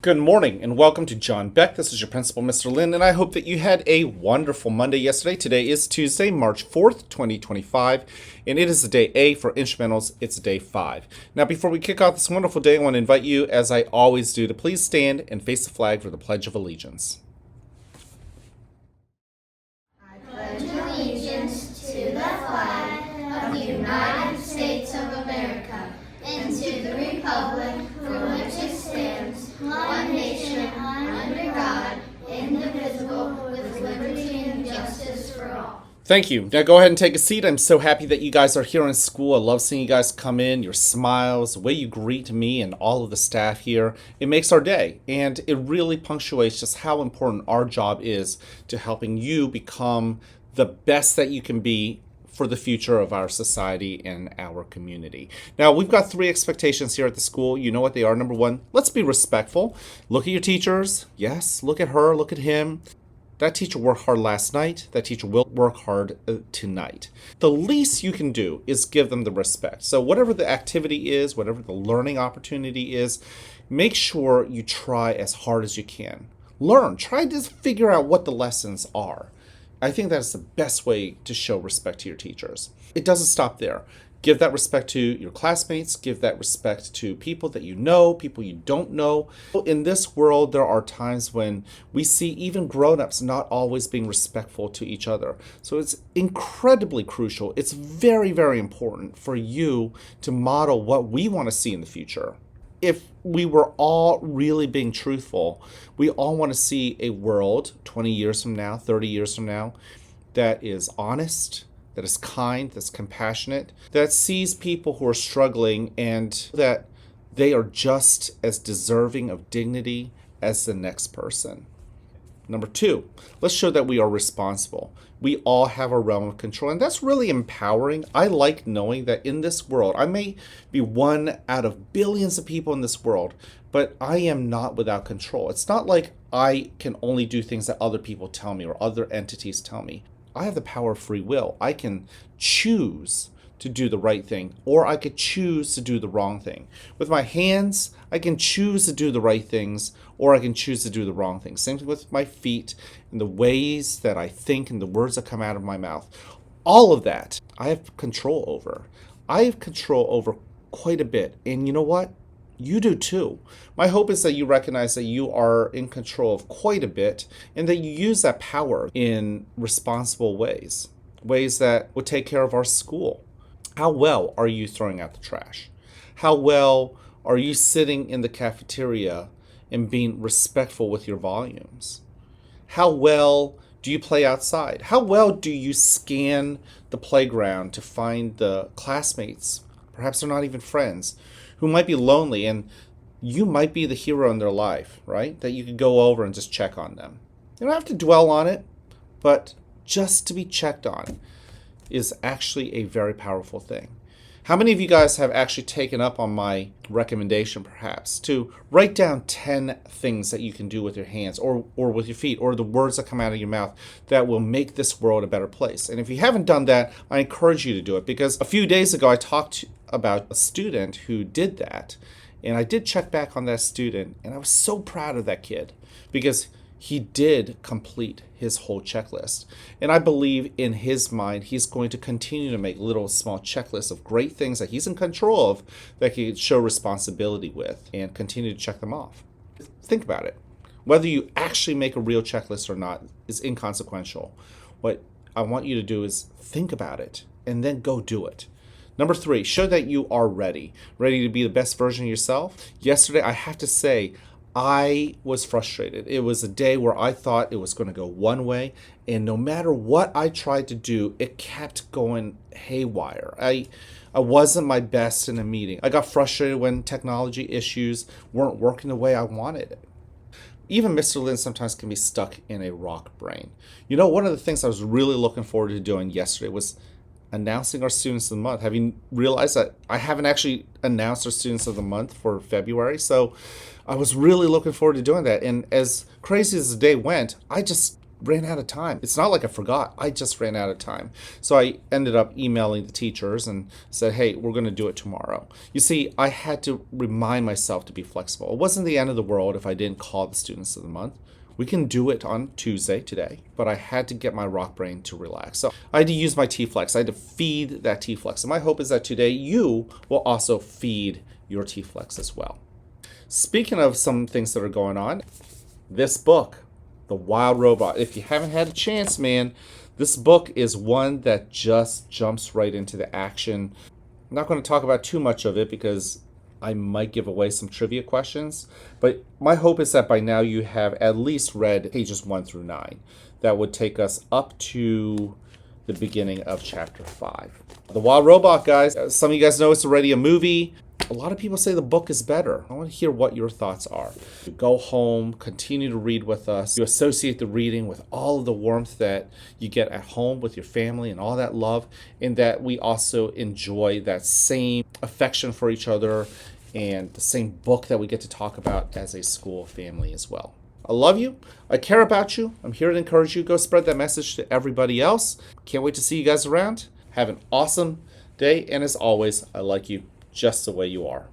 Good morning and welcome to John Beck. This is your principal, Mr. Lin, and I hope that you had a wonderful Monday yesterday. Today is Tuesday, March 4th, 2025, and it is the day A for instrumentals. It's day 5. Now, before we kick off this wonderful day, I want to invite you, as I always do, to please stand and face the flag for the Pledge of Allegiance. I pledge allegiance to the flag of the United States of America and to the republic for which it stands, one nation, under God, indivisible, with liberty and justice for all. Thank you. Now go ahead and take a seat. I'm so happy that you guys are here in school. I love seeing you guys come in, your smiles, the way you greet me and all of the staff here. It makes our day, and it really punctuates just how important our job is to helping you become the best that you can be for the future of our society and our community. Now, we've got 3 expectations here at the school. You know what they are. Number 1, let's be respectful. Look at your teachers. Yes, look at her, look at him. That teacher worked hard last night. That teacher will work hard tonight. The least you can do is give them the respect. So whatever the activity is, whatever the learning opportunity is, make sure you try as hard as you can. Learn. Try to figure out what the lessons are. I think that's the best way to show respect to your teachers. It doesn't stop there. Give that respect to your classmates. Give that respect to people that you know, people you don't know. In this world, there are times when we see even grown-ups not always being respectful to each other. So it's incredibly crucial. It's very, very important for you to model what we want to see in the future. If we were all really being truthful, we all want to see a world 20 years from now, 30 years from now, that is honest, that is kind, that's compassionate, that sees people who are struggling and that they are just as deserving of dignity as the next person. Number 2, let's show that we are responsible. We all have a realm of control, and that's really empowering. I like knowing that in this world, I may be one out of billions of people in this world, but I am not without control. It's not like I can only do things that other people tell me or other entities tell me. I have the power of free will. I can choose to do the right thing, or I could choose to do the wrong thing. With my hands, I can choose to do the right things, or I can choose to do the wrong things. Same thing with my feet and the ways that I think and the words that come out of my mouth. All of that I have control over. I have control over quite a bit. And you know what? You do too. My hope is that you recognize that you are in control of quite a bit and that you use that power in responsible ways, ways that would take care of our school. How well are you throwing out the trash? How well are you sitting in the cafeteria and being respectful with your volumes? How well do you play outside? How well do you scan the playground to find the classmates, perhaps they're not even friends, who might be lonely and you might be the hero in their life, right? That you could go over and just check on them. You don't have to dwell on it, but just to be checked on is actually a very powerful thing. How many of you guys have actually taken up on my recommendation, perhaps, to write down 10 things that you can do with your hands or with your feet or the words that come out of your mouth that will make this world a better place? And if you haven't done that, I encourage you to do it, because a few days ago I talked about a student who did that, and I did check back on that student, and I was so proud of that kid because he did complete his whole checklist. And I believe in his mind, he's going to continue to make little small checklists of great things that he's in control of that he could show responsibility with and continue to check them off. Think about it. Whether you actually make a real checklist or not is inconsequential. What I want you to do is think about it and then go do it. Number 3, show that you are ready to be the best version of yourself. Yesterday, I have to say, I was frustrated. It was a day where I thought it was going to go one way, and no matter what I tried to do, it kept going haywire. I wasn't my best in a meeting. I got frustrated when technology issues weren't working the way I wanted it. Even Mr. Lin sometimes can be stuck in a rock brain. You know, one of the things I was really looking forward to doing yesterday was announcing our students of the month. Have you realized that I haven't actually announced our students of the month for February? So I was really looking forward to doing that. And as crazy as the day went, I just ran out of time. It's not like I forgot. I just ran out of time. So I ended up emailing the teachers and said, hey, we're going to do it tomorrow. You see, I had to remind myself to be flexible. It wasn't the end of the world if I didn't call the students of the month. We can do it on Tuesday today, but I had to get my rock brain to relax. So I had to use my T-Flex. I had to feed that T-Flex. And my hope is that today you will also feed your T-Flex as well. Speaking of some things that are going on, this book, The Wild Robot. If you haven't had a chance, man, this book is one that just jumps right into the action. I'm not going to talk about too much of it because I might give away some trivia questions, but my hope is that by now you have at least read pages 1 through 9. That would take us up to the beginning of chapter 5. The Wild Robot, guys. Some of you guys know it's already a movie. A lot of people say the book is better. I want to hear what your thoughts are. You go home, continue to read with us. You associate the reading with all of the warmth that you get at home with your family and all that love, and that we also enjoy that same affection for each other and the same book that we get to talk about as a school family as well. I love you. I care about you. I'm here to encourage you. Go spread that message to everybody else. Can't wait to see you guys around. Have an awesome day. And as always, I like you just the way you are.